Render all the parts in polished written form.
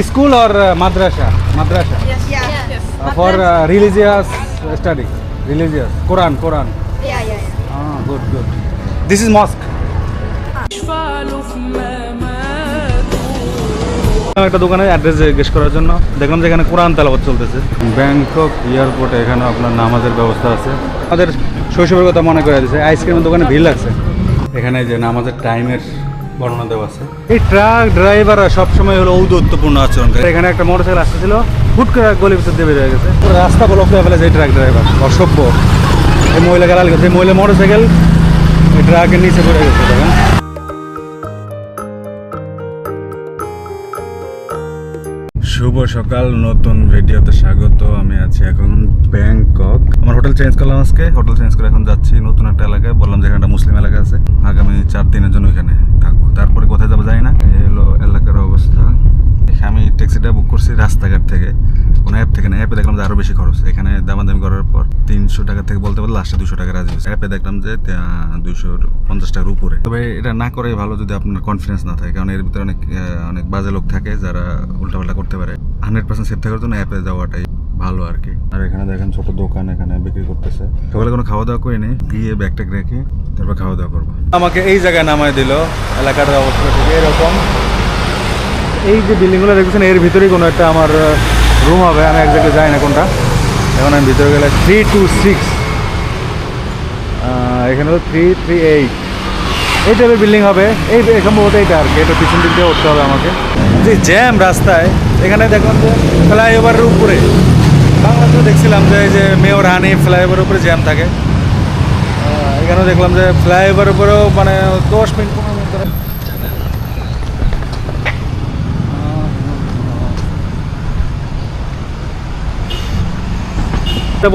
School or madrasa? Madrasa. Yes. Yes. For religious study. Religious. Quran. Yeah. Ah, good. This is mosque. একটা দোকানে address জিজ্ঞেস করার জন্য দেখলাম যে এখানে কোরআন তেলাওয়াত চলতেছে। ব্যাংকক এয়ারপোর্টে এখানে আপনার নামাজের ব্যবস্থা আছে। আমাদের শৈশবের কথা মনে করে দিয়েছে। আইসক্রিমের দোকানে ভিড় লাগছে। এখানে যে নামাজের টাইমের বর্ণনা দেওয়া আছে। এই ট্রাক ড্রাইভাররা সবসময় হলো ঔদ্ধত্যপূর্ণ আচরণ করে। এখানে একটা মোটরসাইকেল আসতেছিল, হুট করে গলির ভিতর দিয়ে বের হয়ে গেছে। পুরো রাস্তা ব্লক করে ফেলেছে এই ট্রাক ড্রাইভার, অসভ্য। এই মহিলা গালাল গেছে, এই মহিলা মোটরসাইকেল এই ট্রাকের নিচে পড়ে গেছে। দেখেন শুভ সকাল, নতুন ভিডিওতে স্বাগত। আমি আছি এখন ব্যাংকক। আমার হোটেল চেঞ্জ করলাম আজকে। হোটেল চেঞ্জ করে এখন যাচ্ছি নতুন একটা এলাকায়। বললাম যেখানে একটা মুসলিম এলাকা আছে, আগামী 4 দিনের জন্য এখানে থাকবো। তারপরে কোথায় যাবো জানি না। এই হলো এলাকার অবস্থা। আমি ট্যাক্সিটা বুক করছি রাস্তাঘাট থেকে, কোনো অ্যাপ থেকে না। অ্যাপে দেখলাম যে আরও বেশি খরচ। এখানে দামাদামি করার পর 300 টাকা থেকে বলতে বলতে লাস্টে 200 টাকা রাজি হয়েছে। অ্যাপে দেখলাম যে 250 টাকার উপরে। তবে এটা না করাই ভালো যদি আপনার কনফিডেন্স না থাকে, কারণ এর ভিতরে অনেক বাজে লোক থাকে যারা উল্টাপাল্টা করতে পারে। 100% সেফ থাকার জন্য অ্যাপে যাওয়াটাই ভালো আর কি। আর এখানে দেখেন ছোট দোকান এখানে বিক্রি করতেছে। সকালে কোনো খাওয়া দাওয়া করিনি, গিয়ে ব্যাগট্যাগ রেখে তারপর খাওয়া দাওয়া করবো। আমাকে এই জায়গায় নামায় দিল। এলাকার অবস্থা থেকে এরকম। এই যে বিল্ডিংগুলো দেখছেন এর ভিতরেই কোনো একটা আমার রুম হবে। আমি এক জায়গায় যাই না কোনটা। এখন আমি ভিতরে গেলে 326, এখানে হলো 338। এই টাইপের বিল্ডিং হবে। এই সম্ভবত এইটা আর কি। এটা পিছন দিক দিয়ে উঠতে হবে আমাকে। যে জ্যাম রাস্তায়, এখানে দেখলাম যে ফ্লাইওভারের উপরে, বাংলাদেশেও দেখছিলাম যে এই যে মেয়র হানি ফ্লাইওভারের উপরে জ্যাম থাকে। এখানেও দেখলাম যে ফ্লাইওভারের উপরেও মানে 10 মিনিট 15 মিনিট ধরে।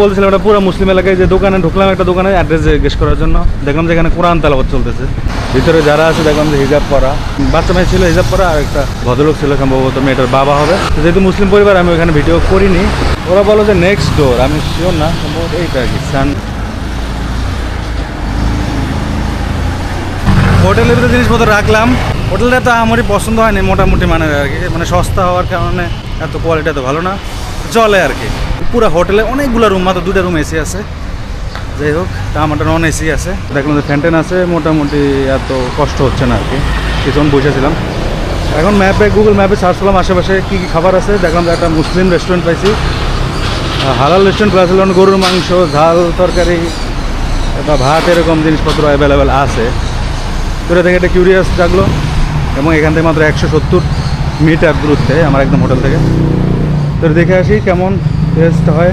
বলছিলাম এটা পুরো মুসলিম এলাকায় যে দোকানে ঢুকলাম, একটা দোকানে অ্যাড্রেস জিজ্ঞেস করার জন্য দেখলাম যে এখানে কোরআন তেলাওয়াত চলতেছে। ভিতরে যারা আছে দেখলাম যে হিজাব পরা, বাচ্চা মেয়ে ছিল হিজাব পরা, আর একটা ভদ্রলোক ছিল, সম্ভবত মেয়েটার বাবা হবে। যেহেতু মুসলিম পরিবার আমি ওখানে ভিডিও করিনি। ওরা বলো যে নেক্সট ডোর, আমি শিওর না, সম্ভবত এইটা আর কি। হোটেলের ভিতরে জিনিসপত্র রাখলাম। হোটেলটা তো আমারই পছন্দ হয়নি মোটামুটি, মানে আর কি, মানে সস্তা হওয়ার কারণে এত কোয়ালিটি এত ভালো না, চলে আর কি। পুরো হোটেলে অনেকগুলো রুম, মাত্র 2টা রুম এসি আছে। যাই হোক, তা আমারটা নন এসি আছে। দেখলাম যে ফ্যান্টেন আছে, মোটামুটি এত কষ্ট হচ্ছে না আর কি। কিছুক্ষণ বসেছিলাম। এখন গুগল ম্যাপে সার্চ করলাম আশেপাশে কী কী খাবার আছে। দেখলাম যে একটা মুসলিম রেস্টুরেন্ট পাইছি, হালাল রেস্টুরেন্ট প্লাস হল গরুর মাংস, ঝাল তরকারি বা ভাত, এরকম জিনিসপত্র অ্যাভেলেবেল আছে। তো এটা থেকে একটা কিউরিয়াস জাগলো, এবং এখান থেকে মাত্র 170 মিটার দূরত্বে আমার একদম হোটেল থেকে। তো দেখে আসি কেমন টেস্ট হয়।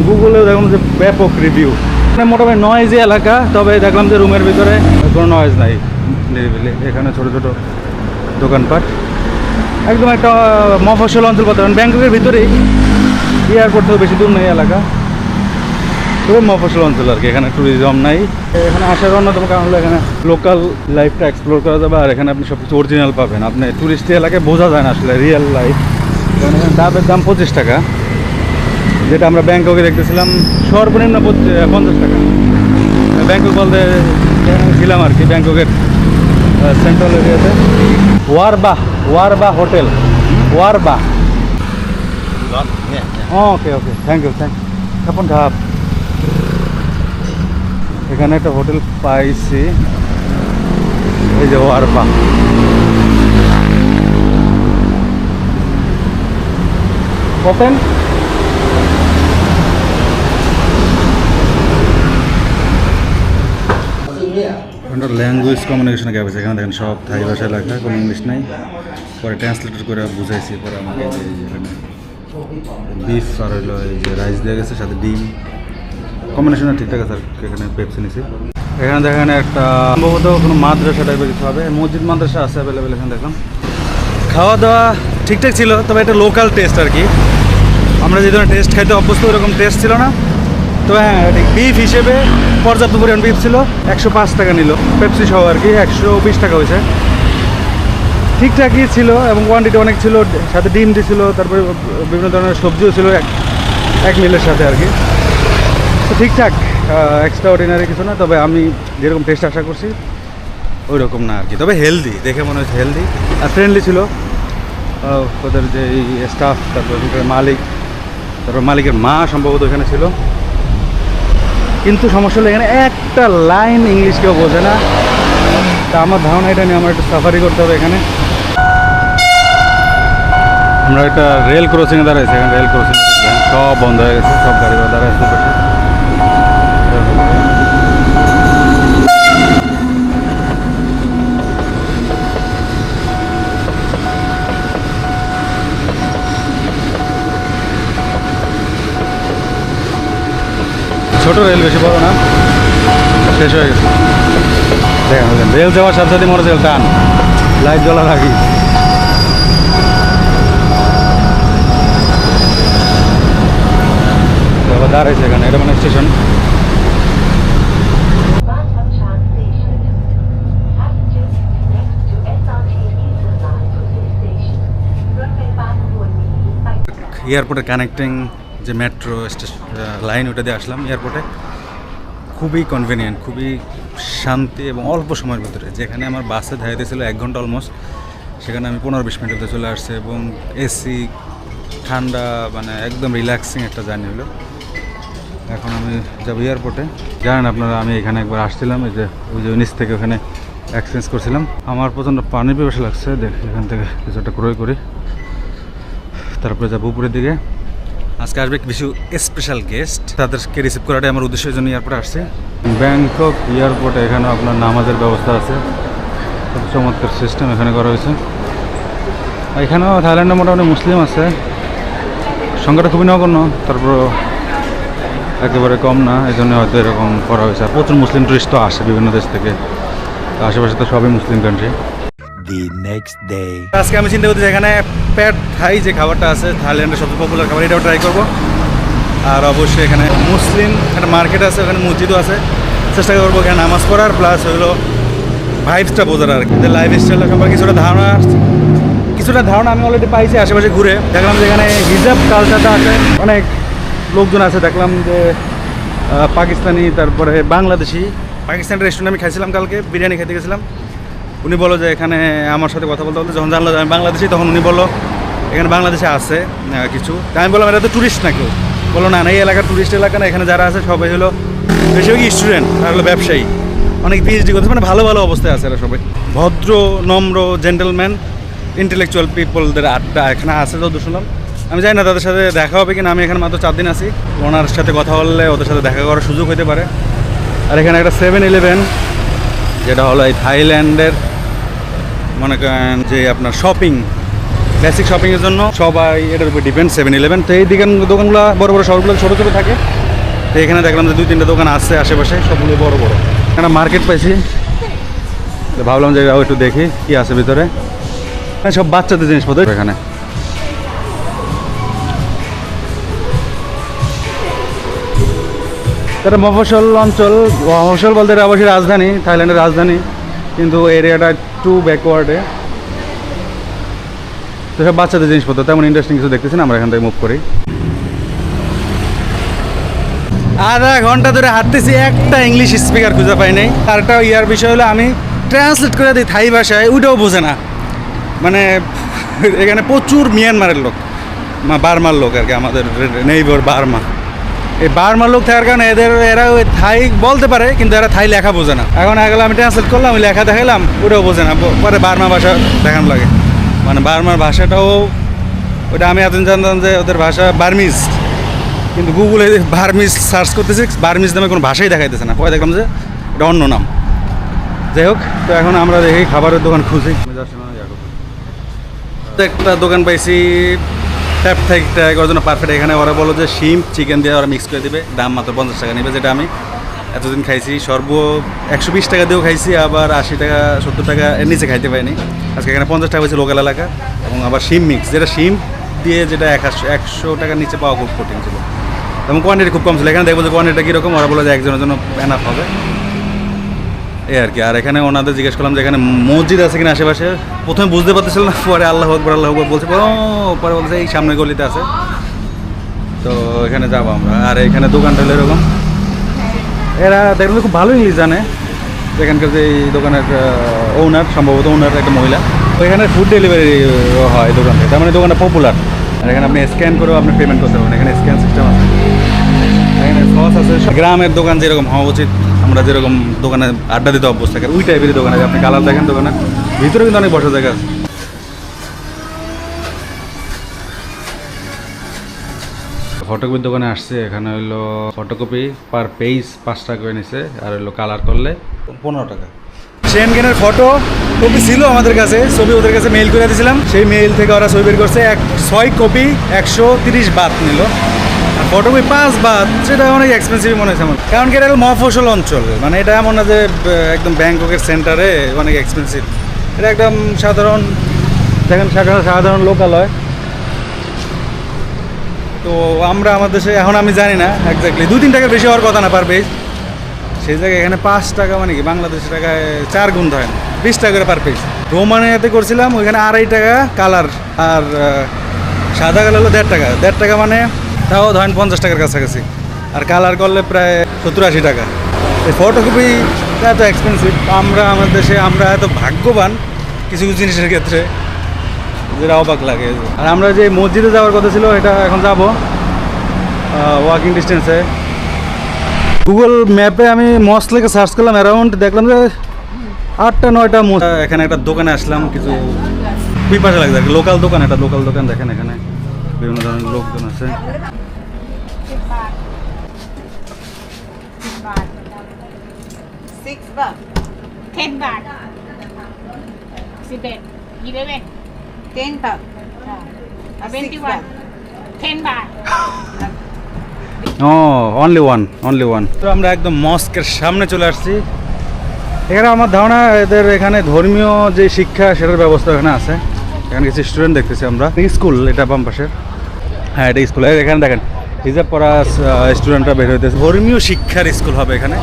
গুগলেও দেখলাম যে ব্যাপক রিভিউ, মানে মোটামুটি নয়েজি এলাকা। তবে দেখলাম যে রুমের ভিতরে কোনো নয়েজ নাই, নিরিবিলি। এখানে ছোটো ছোটো দোকানপাট, একদম একটা মফস্বল অঞ্চল বলতে পারেন। ব্যাংককের ভিতরেই, এয়ারপোর্ট থেকে বেশি দূর নেই এলাকা, খুবই মফস্বল অঞ্চল আর কি। এখানে ট্যুরিজম নাই। এখানে আসার অন্যতম কারণ হলো এখানে লোকাল লাইফটা এক্সপ্লোর করা যাবে, আর এখানে আপনি সব কিছু অরিজিনাল পাবেন। আপনি ট্যুরিস্টি এলাকায় বোঝা যায় না আসলে রিয়েল লাইফ। কারণ এখানে ডাবের দাম 25 টাকা, যেটা আমরা ব্যাংককে দেখতেছিলাম সর্বনিম্ন 50 টাকা। ব্যাংকক বলতে ছিলাম আর কি, ব্যাংককের সেন্ট্রাল এরিয়াতে। ওয়ারবা হোটেল, ওয়ারবা। Okay, thank you. কাপন ঘাপ। এখানে একটা হোটেল পাইছি, এই যে ওয়ারবা। ওপেন। ল্যাঙ্গুয়েজ কমিউনিকেশন গ্যাপ আছে। এখানে দেখেন সব থাই ভাষায় লেখা, কোনো ইংলিশ নাই। পরে ট্রান্সলেটর করে বুঝাইছি। পরে আমাকে এখানে বিফ আর হইলো এই যে রাইস দেওয়া গেছে, সাথে ডিম। কম্বিনেশনটা ঠিকঠাক আছে। আর এখানে পেপসি নিছি। এখানে দেখেন একটা সম্ভবত কোনো মাদ্রাসা টাইপের কিছু হবে, মসজিদ মাদ্রাসা আছে অ্যাভেলেবেল। এখানে দেখলাম খাওয়া দাওয়া ঠিকঠাক ছিল, তবে এটা লোকাল টেস্ট আর কি। আমরা যে ধরনের টেস্ট খাইতে অভ্যস্ত ওরকম টেস্ট ছিল না। তো হ্যাঁ, বিফ হিসেবে পর্যাপ্ত পরিমাণ বিফ ছিল। 105 টাকা নিল পেপসি সহ আর কি, 120 টাকা হয়েছে। ঠিকঠাকই ছিল এবং কোয়ান্টিটি অনেক ছিল, সাথে ডিম দিয়েছিল, তারপরে বিভিন্ন ধরনের সবজিও ছিল এক মিলের সাথে আর কি। তো ঠিকঠাক, এক্সট্রা অর্ডিনারি কিছু না। তবে আমি যেরকম টেস্ট আশা করছি ওই রকম না আর কি। তবে হেলদি, দেখে মনে হচ্ছে হেলদি আর ফ্রেন্ডলি ছিল। ওদের যে স্টাফ, তারপর ওখানকার মালিক, তারপর মালিকের মা সম্ভবত এখানে ছিল। কিন্তু সমস্যা হলো এখানে একটা লাইন ইংলিশ কেউ বোঝে না। তা আমার ধারণা এটা নিয়ে আমার একটু সাফারি করতে হবে এখানে। আমরা একটা রেল ক্রসিংয়ে দাঁড়াইছি, এখানে রেল ক্রসিং সব বন্ধ হয়ে গেছে, সব গাড়ি ঘোড়া দাঁড়াইছে পাশে। ছোট রেল, বেশি বড় না, শেষ হয়ে গেছে। দেখেন রেল যাওয়ার সাথে সাথে মনে হচ্ছে টান, লাইট জ্বলা লাগি। আবার দাঁড়াইছে এখানে, এটা মানে স্টেশন। এয়ারপোর্টের কানেক্টিং যে মেট্রো স্টেশন লাইন, ওটা দিয়ে আসলাম এয়ারপোর্টে। খুবই কনভিনিয়েন্ট, খুবই শান্তি এবং অল্প সময়ের ভিতরে। যেখানে আমার বাসে ধাইতে ছিল 1 ঘন্টা অলমোস্ট, সেখানে আমি 15-20 মিনিটে চলে আসছে এবং এসি, ঠান্ডা, মানে একদম রিল্যাক্সিং একটা জার্নি হলো। এখন আমি যাবো এয়ারপোর্টে। জানেন আপনারা, আমি এখানে একবার আসছিলাম, এই যে ওই যে নিচ থেকে ওখানে এক্সচেঞ্জ করছিলাম। আমার প্রচণ্ড পানি পিপাসা লাগছে, দেখ এখান থেকে কিছু একটা ক্রয় করি, তারপরে যাবো উপরের দিকে। আজকে আসবে কিছু স্পেশাল গেস্ট, তাদেরকে রিসিভ করাটাই আমার উদ্দেশ্যের জন্য এয়ারপোর্টে আসছে। ব্যাংকক এয়ারপোর্টে এখানে আপনার নামাজের ব্যবস্থা আছে, খুব চমৎকার সিস্টেম এখানে করা হয়েছে। এখানেও থাইল্যান্ডে মোটামুটি মুসলিম আছে, সংখ্যাটা খুবই নগণ্য, তারপর একেবারে কম না, এই জন্য হয়তো এরকম করা হয়েছে। আর প্রচুর মুসলিম টুরিস্ট তো আসে বিভিন্ন দেশ থেকে, আশেপাশে তো সবই মুসলিম কান্ট্রি। আজকে আমি চিন্তা করছি এখানে প্যাড থাই যে খাবারটা আছে, থাইল্যান্ডের সবচেয়ে পপুলার খাবার, এটাও ট্রাই করবো। আর অবশ্যই এখানে মুসলিম একটা মার্কেট আছে, ওখানে মসজিদও আছে, চেষ্টা করবো এখানে নামাজ পড়ার, প্লাস হলো ভাইবসটা বোঝার আর কি। লাইফ স্টাইলটা সম্পর্কে কিছুটা ধারণা আমি অলরেডি পাইছি আশেপাশে ঘুরে। দেখলাম যে এখানে হিজাব কালচারটা আছে, অনেক লোকজন আছে। দেখলাম যে পাকিস্তানি, তারপরে বাংলাদেশি। পাকিস্তানি রেস্টুরেন্টে আমি খাইছিলাম কালকে, বিরিয়ানি খেতে গেছিলাম। উনি বললো যে এখানে আমার সাথে কথা বলতে বলতে যখন জানলো যে আমি বাংলাদেশি, তখন উনি বললো এখানে বাংলাদেশে আছে কিছু। তাই আমি বললাম এটা তো টুরিস্ট না কেউ? বললো না, এই এলাকার টুরিস্ট এলাকা না, এখানে যারা আছে সবাই হলো বেশিরভাগই স্টুডেন্ট আর হলো ব্যবসায়ী, অনেক পিএইচডি করছে, মানে ভালো ভালো অবস্থায় আছে এরা সবাই। ভদ্র, নম্র, জেন্টেলম্যান, ইন্টেলেকচুয়াল পিপলদের আড্ডা এখানে আছে যত শুনলাম। আমি জানি না তাদের সাথে দেখা হবে কিনা, আমি এখানে মাত্র 4 দিন আছি। ওনার সাথে কথা বললে ওদের সাথে দেখা করার সুযোগ হতে পারে। আর এখানে একটা 7-Eleven, যেটা হলো এই থাইল্যান্ডের মনে করেন যে আপনার শপিং, বেসিক শপিংয়ের জন্য সবাই এটার উপর ডিপেন্ড, 7-Eleven। তো এই দোকানগুলো বড় বড়, শহরগুলো ছোটো ছোটো থাকে। তো এখানে দেখলাম যে 2-3টা দোকান আছে আশেপাশে, সবগুলো বড় বড়। এখানে মার্কেট পাইছি, তো ভাবলাম যে একটু দেখি কি আছে ভিতরে। সব বাচ্চাদের জিনিসপত্র এখানে। তারা মফস্বল অঞ্চল, মফস্বল বলতে এটা অবশ্যই রাজধানী, থাইল্যান্ডের রাজধানী, কিন্তু এরিয়াটা একটু ব্যাকওয়ার্ডে। তো সব বাচ্চাদের জিনিসপত্র, তেমন ইন্টারেস্টিং কিছু দেখতেছি না। আমরা এখান থেকে মুভ করি। আধা ঘন্টা ধরে হাঁটতেছি, একটা ইংলিশ স্পিকার খুঁজে পাই নাই। আরেকটা ইয়ার বিষয় হলো আমি ট্রান্সলেট করে দিই থাই ভাষায়, ওইটাও বোঝে না। মানে এখানে প্রচুর মিয়ানমারের লোক, বার্মার লোক আর কি, আমাদের নেইবার বার্মা। এই বার্মার লোক থাকার কারণে এরা ওই থাই বলতে পারে, কিন্তু এরা থাই লেখা বোঝে না। এখন আগলে আমি ট্রান্সলেট করলাম, ওই লেখা দেখাইলাম, ওটাও বোঝে না। পরে বার্মা ভাষা দেখানো লাগে, মানে বার্মার ভাষাটাও, ওটা আমি এতদিন জানতাম যে ওদের ভাষা বার্মিজ, কিন্তু গুগলে বার্মিজ সার্চ করতেছি, বার্মিজ নামে কোনো ভাষাই দেখাইতেছে না। পরে দেখলাম যে এটা অন্য নাম। যাই হোক, তো এখন আমরা দেখি খাবারের দোকান খুঁজি। তো একটা দোকান পাইছি, ট্যাপ থাইটা একবার জন্য পারফেক্ট। এখানে ওরা বলো যে শিম্প চিকেন দিয়ে ওরা মিক্স করে দেবে, দাম মাত্র 50 টাকা নেবে, যেটা আমি এতদিন খাইছি। 120 টাকা দিয়েও খাইছি, আবার 80 টাকা 70 টাকা এর নিচে খাইতে পাইনি। আজকে এখানে 50 টাকা হয়েছে লোকাল এলাকা, এবং আবার শিম মিক্স, যেটা শিম দিয়ে যেটা 100 টাকার নিচে পাওয়া খুব কঠিন ছিল, এবং কোয়ান্টিটি খুব কম ছিল। এখানে দেখবো যে কোয়ান্টিটিটা কীরকম, ওরা বলে যে একজনের জন্য এনাফ হবে, এই আর কি। আর এখানে ওনাদের জিজ্ঞেস করলাম যে এখানে মসজিদ আছে কিনা আশেপাশে। প্রথমে বুঝতে পারতেছিল না, পরে আল্লাহ আকবর বলছে, পরে বলছে এই সামনের গলিতে আছে। তো এখানে যাবো আমরা। আর এখানে দোকানটা হলো এরকম, এরা দেখলাম খুব ভালো ইংলিশ জানে। এখানকার যে এই দোকানের ওনার, সম্ভবত ওনার একটা মহিলা, এখানে ফুড ডেলিভারি হয় দোকান থেকে, তার মানে দোকানটা পপুলার। আর এখানে আপনি স্ক্যান করেও আপনি পেমেন্ট করতে পারবেন, এখানে স্ক্যান সিস্টেম আছে, এখানে সস আছে। গ্রামের দোকান যেরকম হওয়া উচিত, আমরা যেরকম দোকানে আড্ডা দিতে অভ্যস্ত থাকে, ওই টাইপেরই দোকানে আপনি কালার দেখেন দোকানে ভিতরে কিন্তু অনেক বসার জায়গা আছে। ফটোকপির দোকানে আসছে, এখানে হইলো ফটোকপি পার পেজ 5 টাকা করে নিছে, আর হইলো কালার করলে 15 টাকা। সেনগেনের ফটো কপি ছিল আমাদের কাছে, ছবি ওদের কাছে মেইল করে দিয়েছিলাম, সেই মেইল থেকে ওরা ছবি বের করছে 6 কপি 130 বাত নিল। আর ফটোকপি 5 বাত, সেটা অনেক এক্সপেন্সিভ মনে হয়েছে আমার, কারণ কি এটা হলো মফস্বল অঞ্চল, মানে এটা এমন না যে একদম ব্যাংককের সেন্টারে অনেক এক্সপেন্সিভ, এটা একদম সাধারণ, দেখেন সাধারণ লোকালয়। তো আমরা আমাদের দেশে এখন আমি জানি না এক্স্যাক্টলি 2-3 টাকার বেশি হওয়ার কথা না পার পেজ, সেই জায়গায় এখানে 5 টাকা মানে কি বাংলাদেশি টাকায় 4 গুণ ধরেন 20 টাকা করে পার পেজ। রোমানিয়াতে করছিলাম, ওইখানে 2.5 টাকা কালার, আর সাদা কালার হলো 1.5 টাকা, 1.5 টাকা মানে তাও ধরেন 50 টাকার কাছাকাছি, আর কালার করলে প্রায় 70-80 টাকা। এই ফটোকপি এত এক্সপেন্সিভ, আমরা আমাদের দেশে আমরা এত ভাগ্যবান কিছু কিছু জিনিসের ক্ষেত্রে, যেটা অবাক লাগে। আর আমরা যে মসজিদে যাওয়ার কথা ছিল, এটা এখন যাব ওয়াকিং ডিস্টেন্সে। গুগল ম্যাপে আমি মস্ক লেখে সার্চ করলাম, অ্যারাউন্ড দেখলাম যে 8-9টা এখানে একটা দোকানে আসলাম, কিছু পিপাসা লাগছে আর কি। লোকাল দোকান, একটা লোকাল দোকান দেখেন, এখানে বিভিন্ন ধরনের লোকজন আছে। 6 baht. 10 baht 11 11 10 baht. 21 10 baht ও অনলি ওয়ান। তো আমরা একদম মস্কের সামনে চলে আসছি। এখানে আমার ধারণা এদের এখানে ধর্মীয় যে শিক্ষা সেটার ব্যবস্থা এখানে আছে। এখানে কিছু স্টুডেন্ট দেখতেছি আমরা, স্কুল এটা বাম পাশের, হ্যাঁ এটা স্কুল। এখানে দেখেন হিজাব পরা স্টুডেন্টরা বের হইতেছে, ধর্মীয় শিক্ষার স্কুল হবে এখানে,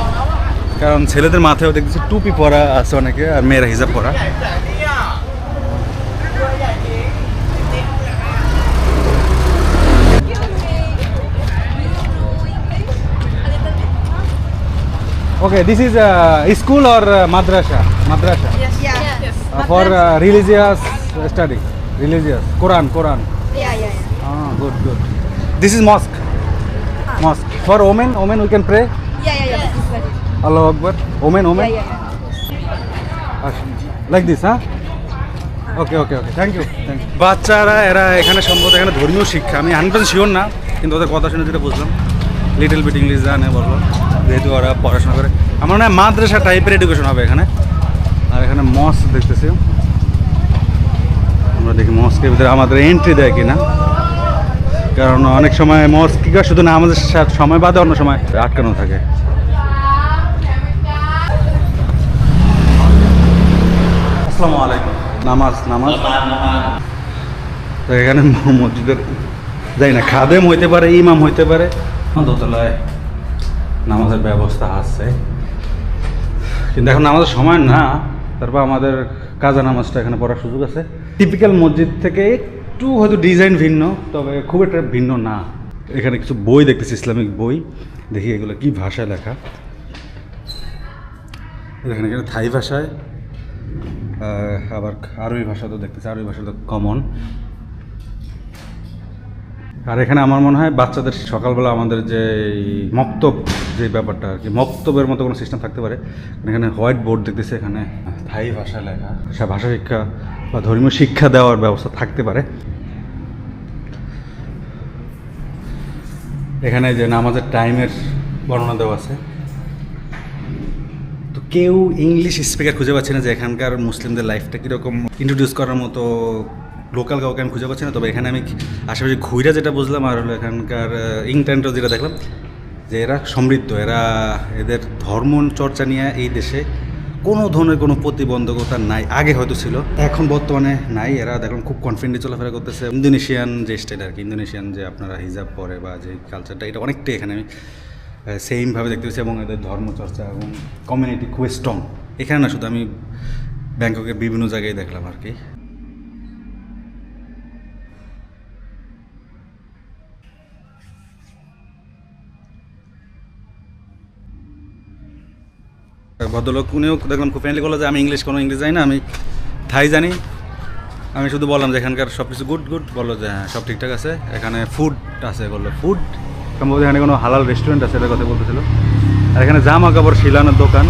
কারণ ছেলেদের মাথায়ও দেখতেছি টুপি পরা আছে অনেকে, আর মেয়েরা হিজাব পরা। Okay, this is school or madrasa? Madrasa. Yes. Yes. For religious study, religious. Quran. Yeah. Ah, good. This is mosque. Mosque. For women we can pray. Yeah. Allahu Akbar. Women. Yeah. Like this, huh? Okay. Thank you. বাচ্চারা এরা এখানে সম্ভবত এখানে ধর্মীয় শিক্ষা, আমি 100% sure না, কিন্তু ওদের কথা শুনে যেটা বুঝলাম, লিটল বিট ইংলিশ জানে বললো, যেহেতু ওরা পড়াশোনা করে। আমার মনে হয় মাদ্রাসা টাইপের এডুকেশন হবে এখানে। আর এখানে মস্ক দেখতেছি, আমরা দেখি মস্কের ভিতরে আমাদের এন্ট্রি দেয় কিনা, কারণ অনেক সময় মস্ক কি শুধু না আমাদের সময় বাদে অন্য সময় আটকানো থাকে। আসসালামু আলাইকুম। নামাজ তো এখানে মসজিদের যাই না, খাদেম হইতে পারে, ইমাম হইতে পারে, দোতলায় নামাজের ব্যবস্থা আছে, কিন্তু এখন নামাজের সময় না। তারপর আমাদের কাজা নামাজটা এখানে পড়ার সুযোগ আছে। টিপিক্যাল মসজিদ থেকে একটু হয়তো ডিজাইন ভিন্ন, তবে খুব একটা ভিন্ন না। এখানে কিছু বই দেখতেছি, ইসলামিক বই, দেখি এগুলো কি ভাষায় লেখা। এখানে থাই ভাষায়, আবার আরবি ভাষা তো দেখতেছি, আরবি ভাষা তো কমন। আর এখানে আমার মনে হয় বাচ্চাদের সকালবেলা আমাদের যে মক্তব যে ব্যাপারটা আর কি, মক্তবের মতো কোনো সিস্টেম থাকতে পারে। এখানে হোয়াইট বোর্ড দেখতেছি, এখানে থাই ভাষা লেখা, ভাষা শিক্ষা বা ধর্মীয় শিক্ষা দেওয়ার ব্যবস্থা থাকতে পারে। এখানে যে নামাজের টাইমের বর্ণনা দেওয়া আছে। তো কেউ ইংলিশ স্পিকার খুঁজে পাচ্ছে না যে এখানকার মুসলিমদের লাইফটা কীরকম ইন্ট্রোডিউস করার মতো লোকাল কাউকে আমি খুঁজে পাচ্ছি না। তবে এখানে আমি আশেপাশে ঘুরে যেটা বুঝলাম, আর হলো এখানকার ইংল্যান্ডও যেটা দেখলাম, যে এরা সমৃদ্ধ, এদের ধর্ম চর্চা নিয়ে এই দেশে কোনো ধরনের কোনো প্রতিবন্ধকতা নাই। আগে হয়তো ছিল, এখন বর্তমানে নাই। এরা দেখলাম খুব কনফিডেন্টলি চলাফেরা করতেছে। ইন্দোনেশিয়ান যে স্টাইল আর কি, ইন্দোনেশিয়ান যে আপনারা হিজাব পরে বা যে কালচারটা, এটা অনেকটাই এখানে আমি সেমভাবে দেখতে পাচ্ছি। এবং এদের ধর্মচর্চা এবং কমিউনিটি খুব স্ট্রং। এখানে না শুধু, আমি ব্যাংককের বিভিন্ন জায়গায় দেখলাম আর কি। ভদ্রলোক উনিও দেখলাম খুব ফ্রেন্ডলি করলো যে আমি কোনো ইংলিশ জানি না, আমি থাই জানি, আমি শুধু বললাম যে এখানকার সব কিছু গুড গুড, বললো যে হ্যাঁ সব ঠিকঠাক আছে, এখানে ফুড আছে, বললো ফুড সম্ভবত এখানে কোনো হালাল রেস্টুরেন্ট আছে এটার কথা বলতেছিল। আর এখানে জামা কাপড় শিলানোর দোকান,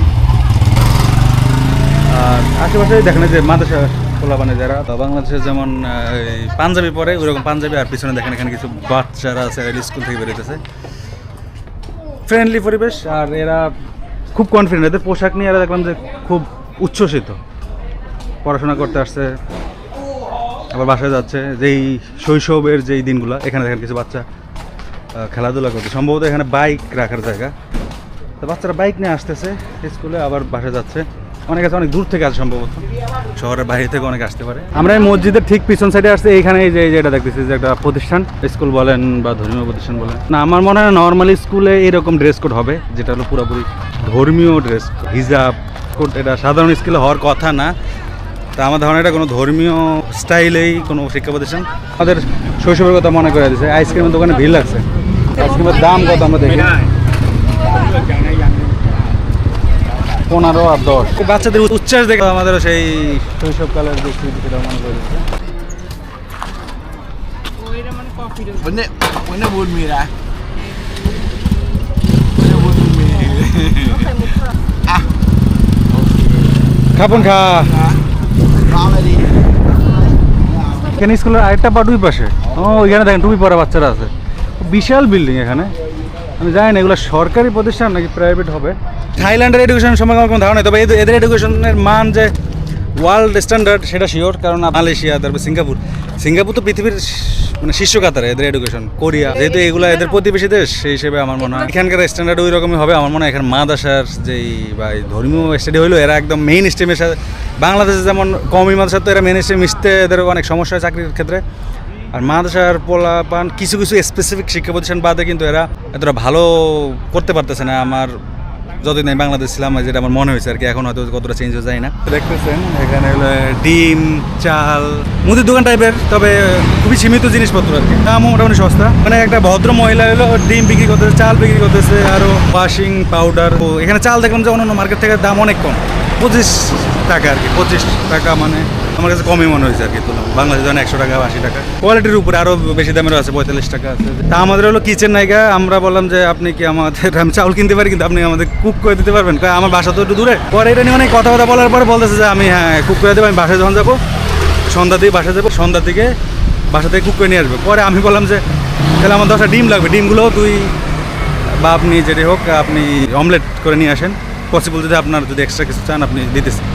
আর আশেপাশে দেখেন যে মাদ্রাসা পোলাপানে যারা বাংলাদেশে যেমন এই পাঞ্জাবি পরে ওইরকম পাঞ্জাবি, আর পিছনে দেখেন এখানে কিছু বাচ্চারা আছে স্কুল থেকে বেরোতেছে। ফ্রেন্ডলি পরিবেশ, আর এরা খুব কনফিডেন্ট, এদের পোশাক নিয়ে এরা দেখলাম যে খুব উচ্ছ্বসিত, পড়াশোনা করতে আসছে আবার বাসায় যাচ্ছে। যেই শৈশবের যেই দিনগুলো, এখানে দেখেন কিছু বাচ্চা খেলাধুলা করছে, সম্ভবত এখানে বাইক রাখার জায়গা। তো বাচ্চারা বাইক নিয়ে আসতেছে স্কুলে, আবার বাসায় যাচ্ছে। অনেক আছে, অনেক দূর থেকে আসে, সম্ভবত শহরের বাইরে থেকে অনেক আসতে পারে। আমরা এই মসজিদের ঠিক পিছন সাইডে আসছে, এইখানে এই যে এটা দেখতেছি যে একটা প্রতিষ্ঠান, স্কুল বলেন বা ধর্মীয় প্রতিষ্ঠান বলেন না, আমার মনে হয় নর্মালি স্কুলে এরকম ড্রেস কোড হবে, যেটা হলো পুরোপুরি ধর্মীয় ড্রেস, হিজাব কোড। এটা সাধারণ স্কুলে হওয়ার কথা না, তা আমার ধারণা এটা কোনো ধর্মীয় স্টাইলেই কোনো শিক্ষা প্রতিষ্ঠান। আমাদের শৈশবের কথা মনে করে দিচ্ছে। আইসক্রিমের দোকানে ভিড় লাগছে, আইসক্রিমের দাম কত আমরা দেখি, 15 আর 10। বাচ্চাদের উচ্ছ্বাস দেখে আমাদের সেই শৈশবকালের যে স্মৃতি সেটা মনে করে দিচ্ছে। When the wood meat, Khapan খা এখানে স্কুলের আরেকটা পা দুই পাশে। ও ওইখানে দেখেন টুপি পরা বাচ্চারা আছে, বিশাল বিল্ডিং এখানে। আমি জানি না এগুলো সরকারি প্রতিষ্ঠান নাকি প্রাইভেট হবে। থাইল্যান্ডের এডুকেশন সম্পর্কে আমার কোনো ধারণা নেই, তবে এদের এডুকেশনের মান যে ওয়ার্ল্ড স্ট্যান্ডার্ড সেটা শিওর, কারণ মালয়েশিয়া, তারপর সিঙ্গাপুর তো পৃথিবীর মানে শীর্ষ কাতারে এদের এডুকেশন। কোরিয়া, যেহেতু এগুলো এদের প্রতিবেশী দেশ, সেই হিসেবে আমার মনে হয় এখানকার স্ট্যান্ডার্ড ওই রকমই হবে। আমার মনে হয় এখানে মাদ্রাসার যেই বা ধর্মীয় স্টাডি হইলো, এরা একদম মেইন স্ট্রিমের সাথে, বাংলাদেশে যেমন কমই মাদ্রাসা, তো এরা মেইন স্ট্রিম মিশতে এদের অনেক সমস্যা হয় চাকরির ক্ষেত্রে। আর মাদ্রাসার পোলাপান কিছু কিছু স্পেসিফিক শিক্ষা প্রতিষ্ঠান বাদে কিন্তু এরা এতটা ভালো করতে পারতেছে না। আমার যতদিন আমি বাংলাদেশ ছিলাম, যেটা আমার মনে হয়েছে আর কি, এখন হয়তো কতটা চেঞ্জ হয়ে যায় না। দেখতেছেন এখানে হলো ডিম, চাল, মুদির দোকান টাইপের, তবে খুবই সীমিত জিনিসপত্র আর কি, দামও মোটামুটি সস্তা। মানে একটা ভদ্র মহিলা হলো ডিম বিক্রি করতেছে, চাল বিক্রি করতেছে, আরও ওয়াশিং পাউডার। এখানে চাল দেখলাম যে অন্যান্য মার্কেট থেকে দাম অনেক কম, 25 টাকা আর কি, 25 টাকা মানে আমার কাছে কমই মনে হয়েছে আর কি। তুলনা বাংলাদেশে যেন 100 টাকা 80 টাকা, কোয়ালিটির উপরে আরও বেশি দামেরও আছে, 45 টাকা আছে। তা আমাদের হলো কিচেন নাইকা, আমরা বললাম যে আপনি কি আমাদের, আমি চাউল কিনতে পারি কিন্তু আপনি আমাদের কুক করে দিতে পারবেন, আমার বাসা তো একটু দূরে। পরে এটা নিয়ে অনেক কথা বলার পরে বলতেছে যে আমি হ্যাঁ কুক করে দেবো, আমি বাসায় যখন যাবো সন্ধ্যা থেকে বাসায় যাবো, সন্ধ্যা থেকে বাসা থেকে কুক করে নিয়ে আসবো। পরে আমি বললাম যে তাহলে আমার 10টা ডিম লাগবে, ডিমগুলোও তুই বা আপনি যেটি হোক আপনি অমলেট করে নিয়ে আসেন, পসিবল যদি আপনার যদি এক্সট্রা কিছু চান আপনি দিতেছেন।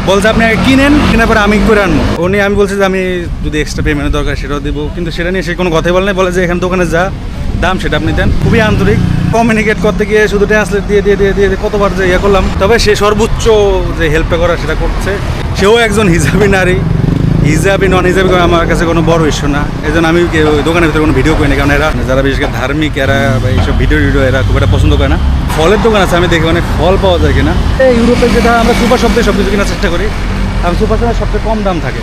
বলছে আপনি আগে কিনেন, কেনার পরে আমি করে আনবো। উনি আমি বলছি যে আমি যদি এক্সট্রা পেমেন্টের দরকার সেটাও দেবো, কিন্তু সেটা নিয়ে সে কোনো কথাই বলে নাই। বলে যে এখানে দোকানে যা দাম সেটা আপনি দেন। খুবই আন্তরিক, কমিউনিকেট করতে গিয়ে শুধু ট্রান্সলেট দিয়ে দিয়ে দিয়ে দিয়ে কতবার যে ইয়ে করলাম, তবে সে সর্বোচ্চ যে হেল্পটা করা সেটা করছে। সেও একজন হিজাবি নারী, হিজাবি নন হিজাবি আমার কাছে কোনো বড় ইস্যু না। এই জন্য আমি ওই দোকানের ভিতরে কোনো ভিডিও করি না, কারণ এরা যারা বিশেষ করে ধার্মিক, এরা এইসব ভিডিও এরা খুব একটা পছন্দ করে না। ফলের দোকান আছে, আমি দেখি অনেক ফল পাওয়া যায় কিনা। ইউরোপে যেটা আমরা সুপার শপ থেকে সব কিছু কেনার চেষ্টা করি, আর সুপার শপে সবচেয়ে কম দাম থাকে।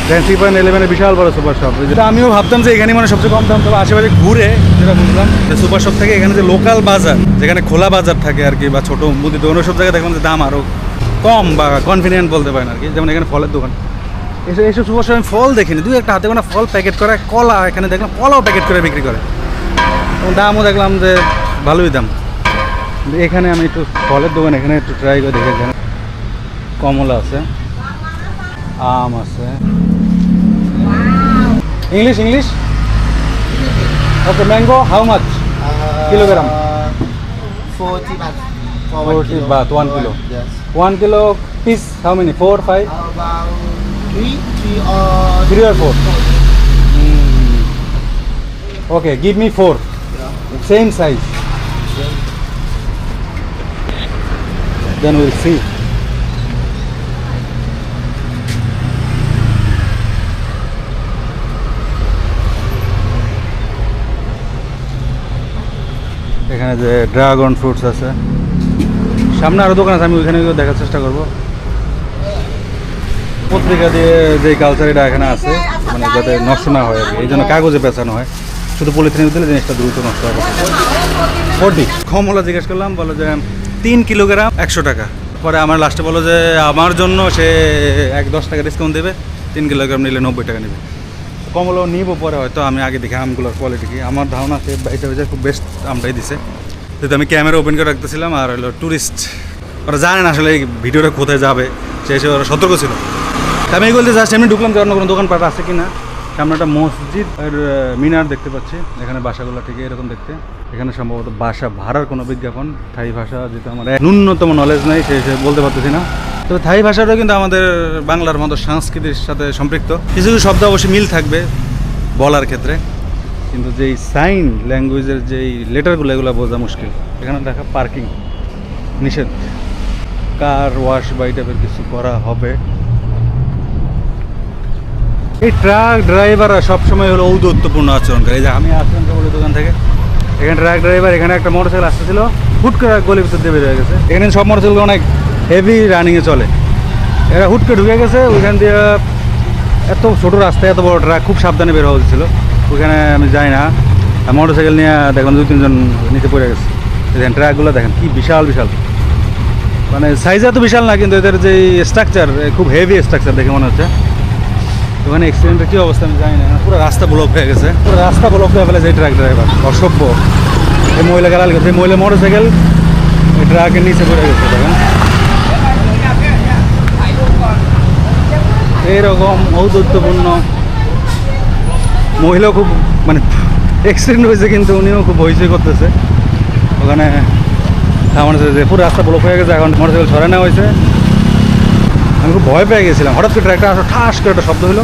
দেখেন 3.11 বিশাল বড় সুপার শপ, যেটা আমিও ভাবতাম যে এখানে মানে সবচেয়ে কম দাম, তবে আশেপাশে ঘুরে যেটা বুঝলাম যে সুপার শপ থেকে এখানে যে লোকাল বাজার, যেখানে খোলা বাজার থাকে আর কি, বা ছোটো মুদি দোকান, সব জায়গায় দেখলাম যে দাম আরও কম বা কনভিনিয়েন্ট বলতে পারেন আর কি। যেমন এখানে ফলের দোকান, এইসব সুপার শপে আমি ফল দেখিনি, দুই একটা হাতে কোনো ফল প্যাকেট করে, কলা এখানে দেখলাম কলাও প্যাকেট করে বিক্রি করে, এবং দামও দেখলাম যে ভালোই দাম। এখানে আমি একটু ফলের দোকান এখানে একটু ট্রাই করে দেখে, এখানে কমলা আছে, আম আছে। English okay, mango how much kilogram? 40 baht. 40 baht 1 kilo. Yes. 1 kilo piece how many? 4, 5? About 3 3 or or 4? Okay, give me 4. Same size. Then we'll see. এখানে যে ড্রাগন ফ্রুটস আছে, সামনে আরও দোকান আছে, আমি ওইখানে দেখার চেষ্টা করব। পত্রিকা দিয়ে যে কালচার এটা এখানে আছে, মানে যাতে নষ্ট না হয় আর কি, এই জন্য কাগজে পেঁচানো হয়, শুধু পলিথিনে দিলে জিনিসটা দ্রুত নষ্ট হবে। 40 কমলা জিজ্ঞেস করলাম, বলো যে 3 কিলোগ্রাম 100 টাকা। পরে আমার লাস্টে বলো যে আমার জন্য সে 10 টাকা ডিসকাউন্ট দেবে, 3 কিলোগ্রাম নিলে 90 টাকা নেবে। কমলা নিব পরে, হয়তো আমি আগে দেখি আমগুলোর কোয়ালিটি কি। আমার ধারণা সে বাইটা বেজে খুব বেস্ট আমটাই দিছে। যেহেতু আমি ক্যামেরা ওপেন করে রাখতেছিলাম, আর হলো ট্যুরিস্ট ওরা জানে না আসলে এই ভিডিওটা কোথায় যাবে, সে এসে ওরা সতর্ক ছিল। আমি এগুলোতে জাস্ট এমনি ঢুকলাম যে অন্য কোনো দোকানপাট আছে কি না। সামনে একটা মসজিদ আর মিনার দেখতে পাচ্ছি। এখানে বাসাগুলো ঠিক এরকম দেখতে। এখানে সম্ভবত বাসা ভাড়ার কোনো বিজ্ঞাপন। থাই ভাষা যেটা আমার ন্যূনতম নলেজ নেই, সে বলতে পারতেছি না। তবে থাই ভাষাটাও কিন্তু আমাদের বাংলার মতো সংস্কৃতির সাথে সম্পৃক্ত। কিছু কিছু শব্দ অবশ্যই মিল থাকবে বলার ক্ষেত্রে, কিন্তু যেই সাইন ল্যাঙ্গুয়েজের যেই লেটারগুলো এগুলো বোঝা মুশকিল। এখানে দেখা পার্কিং নিষেধ, কার ওয়াশ বা এই টাইপের কিছু করা হবে। এই ট্রাক ড্রাইভাররা সবসময় হলো ঔদ্ধত্যপূর্ণ আচরণ করে। এই যে আমি আসলাম কেবল দোকান থেকে, এখানে ট্রাক ড্রাইভার, এখানে একটা মোটরসাইকেল আসতেছিল, হুট করে গলির ভিতর দিয়ে বের হয়ে গেছে। এখানে সব মোটরসাইকেল অনেক হেভি রানিংয়ে চলে, এরা হুট করে ঢুকে গেছে। ওইখান দিয়ে এত ছোটো রাস্তায় এত বড় ট্রাক, খুব সাবধানে বের হওয়া উচিত ছিল। ওইখানে আমি যাই না, মোটরসাইকেল নিয়ে দেখলাম 2-3 জন নিচে পড়ে গেছে। দেখেন ট্রাকগুলো দেখেন কি বিশাল বিশাল, মানে সাইজে এত বিশাল না, কিন্তু এদের যে স্ট্রাকচার খুব হেভি স্ট্রাকচার দেখে মনে হচ্ছে। ওখানে অ্যাক্সিডেন্টের কী অবস্থা আমি জানি না, পুরো রাস্তা ব্লক হয়ে গেছে, পুরো রাস্তা ব্লক হয়ে ফেলেছে এই ট্রাক ড্রাইভার, অসভ্য। এই মহিলা গালাল গেছে, এই মহিলা মোটরসাইকেল এই ট্রাকের নিচে পড়ে গেছে। দেখেন এইরকম ঔদ্ধত্যপূর্ণ মহিলাও খুব, মানে অ্যাক্সিডেন্ট হয়েছে কিন্তু উনিও খুব হইচই করতেছে। ওখানে আমার যে পুরো রাস্তা ব্লক হয়ে গেছে, এখন মোটরসাইকেল সরাই নেওয়া হয়েছে। আমি খুব ভয় পেয়ে গেছিলাম, হঠাৎ করে ট্রাকটা আসলে ঠাস করে একটা শব্দ হলো।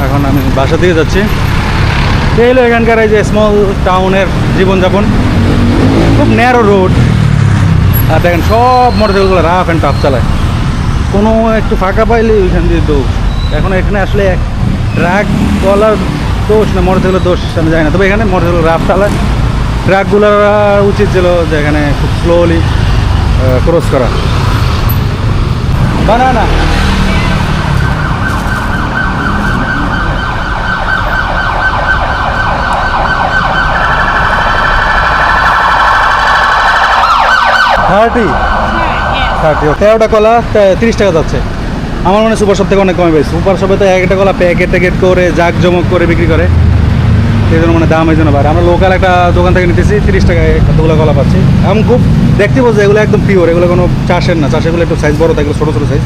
এখন আমি বাসা দিকে যাচ্ছি। এই হলো এখানকার এই যে স্মল টাউনের জীবনযাপন, খুব ন্যারো রোড। আর দেখেন সব মোটরসাইকেলগুলো রাফ অ্যান্ড টাফ চালায়, কোনো একটু ফাঁকা পাইলে ওইখান দিয়ে দৌড়। এখন এখানে আসলে ট্রাকওয়ালার দোষ না মোটরসাইকেলের দোষ আমি জানি না, তবে এখানে মোটরসাইকেল রাফ চালায়। ট্রাকগুলোর উচিত ছিল যে এখানে খুব স্লোলি ক্রস করা। বানানা থার্টি 13টা কলা 30 টাকা যাচ্ছে। আমার মনে হয় সুপার শপ থেকে অনেক কমে পেয়েছে। সুপার শপে তো একটা কলা প্যাকেট করে জাঁকজমক করে বিক্রি করে, সেই জন্য মানে দাম এই জন্য বাড়ে। আমরা লোকাল একটা দোকান থেকে নিতেছি, 30 টাকায় এতগুলো কলা পাচ্ছি। এবং খুব দেখতে বলছে এগুলো একদম পিওর, এগুলো কোনো চাষের না। চাষেগুলো একটু সাইজ বড় থাকে, ছোটো ছোটো সাইজ।